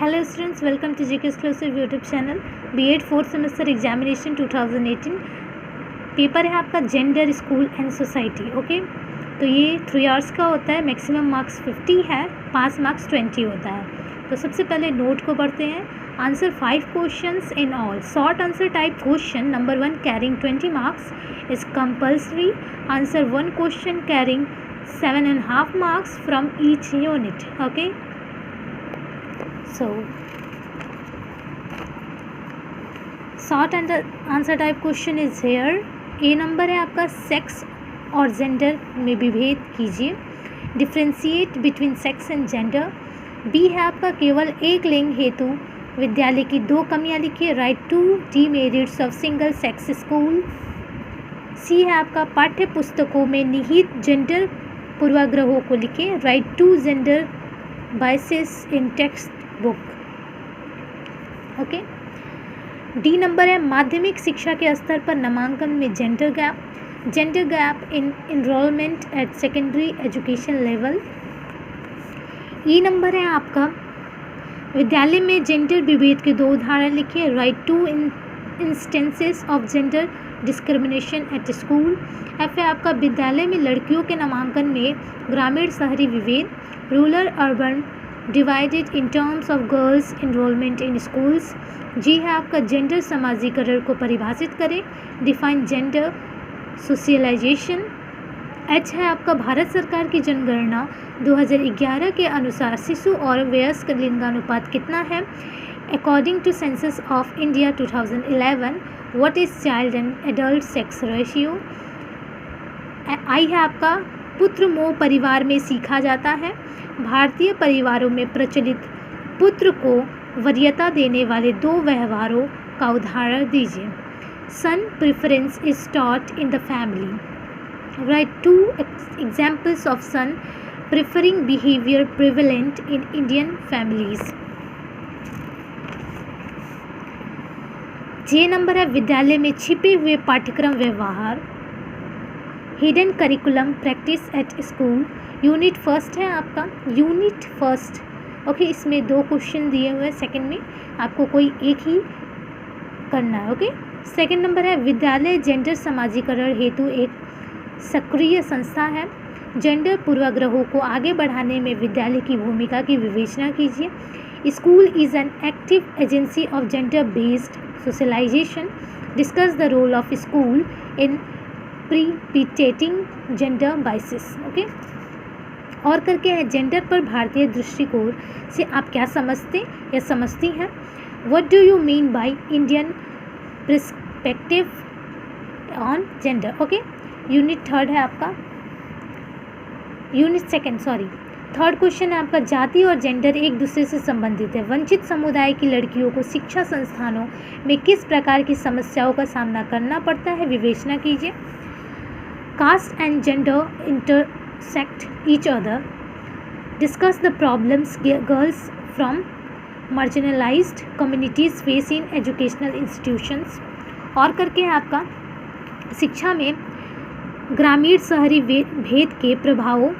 Hello students, welcome to GK Exclusive YouTube channel. B.Ed 4th semester examination 2018 paper है आपका gender school and society. Okay, तो ये 3 hours का होता है. मैक्सिमम मार्क्स 50 है, पास मार्क्स 20 होता है. तो सबसे पहले नोट को पढ़ते हैं. Answer 5 questions in all. Short answer type question number 1 carrying 20 marks is compulsory. Answer 1 question carrying 7.5 marks from each unit. Okay, so short answer type question is here. A number है आपका sex और gender में विभेद कीजिए. Differentiate between sex and gender. B है आपका केवल एक लिंग हेतु विद्यालय की 2 कमियां लिखिए. Write 2 demerits of single sex school. C है आपका पाठ्य पुस्तकों में निहित जेंडर पूर्वाग्रहों को लिखें. Write 2 gender biases in textbook. Okay. D number है माध्यमिक शिक्षा के स्तर पर नामांकन में gender gap in enrolment at secondary education level. E number है आपका विद्यालय में जेंडर विभेद के 2 उदाहरण लिखिए. Write 2 instances of gender discrimination at school. F है आपका विद्यालय में लड़कियों के नामांकन में ग्रामीण शहरी विभेद. Rural urban divided in terms of girls enrolment in schools. G है आपका जेंडर समाजीकरण को परिभाषित करें. Define gender socialisation. एच है आपका भारत सरकार की जनगणना 2011 के अनुसार शिशु और वयस्क लिंगानुपात कितना है. According to census of India 2011 what is child and adult sex ratio. I है आपका पुत्र मोह परिवार में सीखा जाता है. भारतीय परिवारों में प्रचलित पुत्र को वरीयता देने वाले 2 व्यवहारों का उदाहरण दीजिए. Son preference is taught in the family. Write 2 examples of son preferring behaviour prevalent in Indian families. J number है विद्यालय में छिपे हुए पाठ्यक्रम व्यवहार. Hidden curriculum practice at school. Unit first है आपका. यूनिट फर्स्ट ओके, इसमें 2 क्वेश्चन दिए हुए हैं. सेकंड में आपको कोई एक ही करना है. ओके. सेकंड नंबर है विद्यालय जेंडर समाजीकरण हेतु एक सक्रिय संस्था है. जेंडर पूर्वाग्रहों को आगे बढ़ाने में विद्यालय की भूमिका की विवेचना कीजिए. School is an active agency of gender based socialisation. Discuss the role of school in precipitating gender biases. Okay. और करके है जेंडर पर भारतीय दृष्टिकोण से आप क्या समझते या समझती हैं. What do you mean by Indian perspective on gender. Okay. Unit third है आपका. यूनिट सेकंड थर्ड क्वेश्चन है आपका जाति और जेंडर एक दूसरे से संबंधित है. वंचित समुदाय की लड़कियों को शिक्षा संस्थानों में किस प्रकार की समस्याओं का सामना करना पड़ता है, विवेचना कीजिए. Caste and gender intersect each other. Discuss the problems girls from marginalized communities face in educational institutions. और करके है आपका शिक्षा में ग्रामीण शहरी भेद के प्रभावों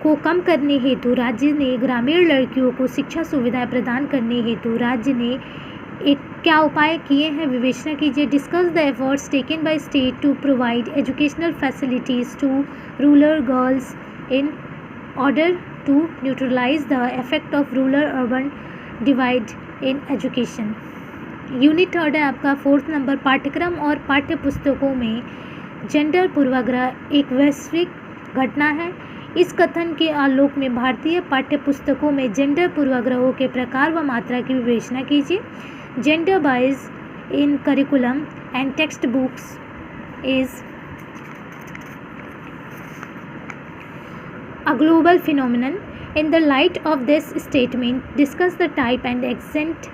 को कम करने हेतु राज्य ने ग्रामीण लड़कियों को शिक्षा सुविधाएं प्रदान करने हेतु राज्य ने एक क्या उपाय किए हैं, विवेचना कीजिए. Discuss the efforts taken by state to provide educational facilities to rural girls in order to neutralise the effect of rural urban divide in education. Unit third है आपका. 4th नंबर पाठ्यक्रम और पाठ्य पुस्तकों में जेंडर पूर्वाग्रह एक वैश्विक घटना है. इस कथन के आलोक में भारतीय पाठ्य पुस्तकों में जेंडर पूर्वाग्रहों के प्रकार व मात्रा की विवेचना कीजिए. Gender bias in curriculum and text books is a global phenomenon. In the light of this statement, discuss the type and extent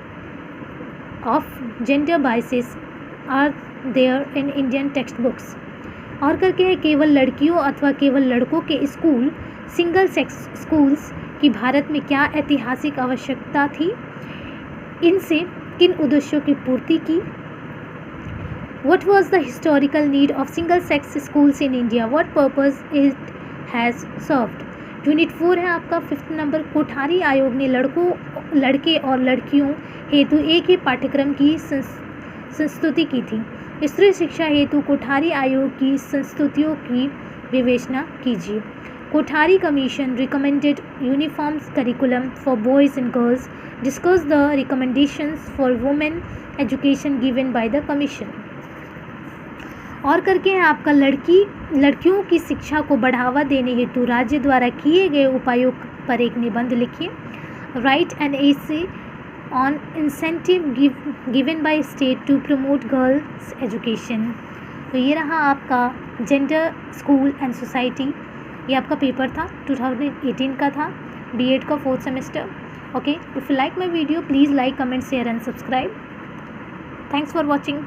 of gender biases are there in Indian textbooks. और करके है केवल लड़कियों अथवा केवल लड़कों के स्कूल सिंगल सेक्स स्कूल्स की भारत में क्या ऐतिहासिक आवश्यकता थी, इनसे किन उद्देश्यों की पूर्ति की. What was the historical need of single sex schools in India? What purpose it has served? Unit 4 है आपका 5th नंबर, कोठारी आयोग ने लड़के और लड़कियों हेतु एक ही पाठ्यक्रम की संस्तुति की थी। स्त्री शिक्षा हेतु कोठारी आयोग की संस्तुतियों की विवेचना कीजिए। Kothari commission recommended uniform curriculum for boys and girls. Discuss the recommendations for women education given by the commission. और करके है आपका लड़कियों की शिक्षा को बढ़ावा देने हेतु राज्य द्वारा किए गए उपायों पर एक निबंध लिखिए। Write an essay on incentive given by state to promote girls education. तो ये रहा आपका जेंडर, स्कूल एंड सोसाइटी, ये आपका पेपर था 2018 का था, बीएड का 4th semester. Okay, if you like my video please like, comment, share and subscribe. Thanks for watching.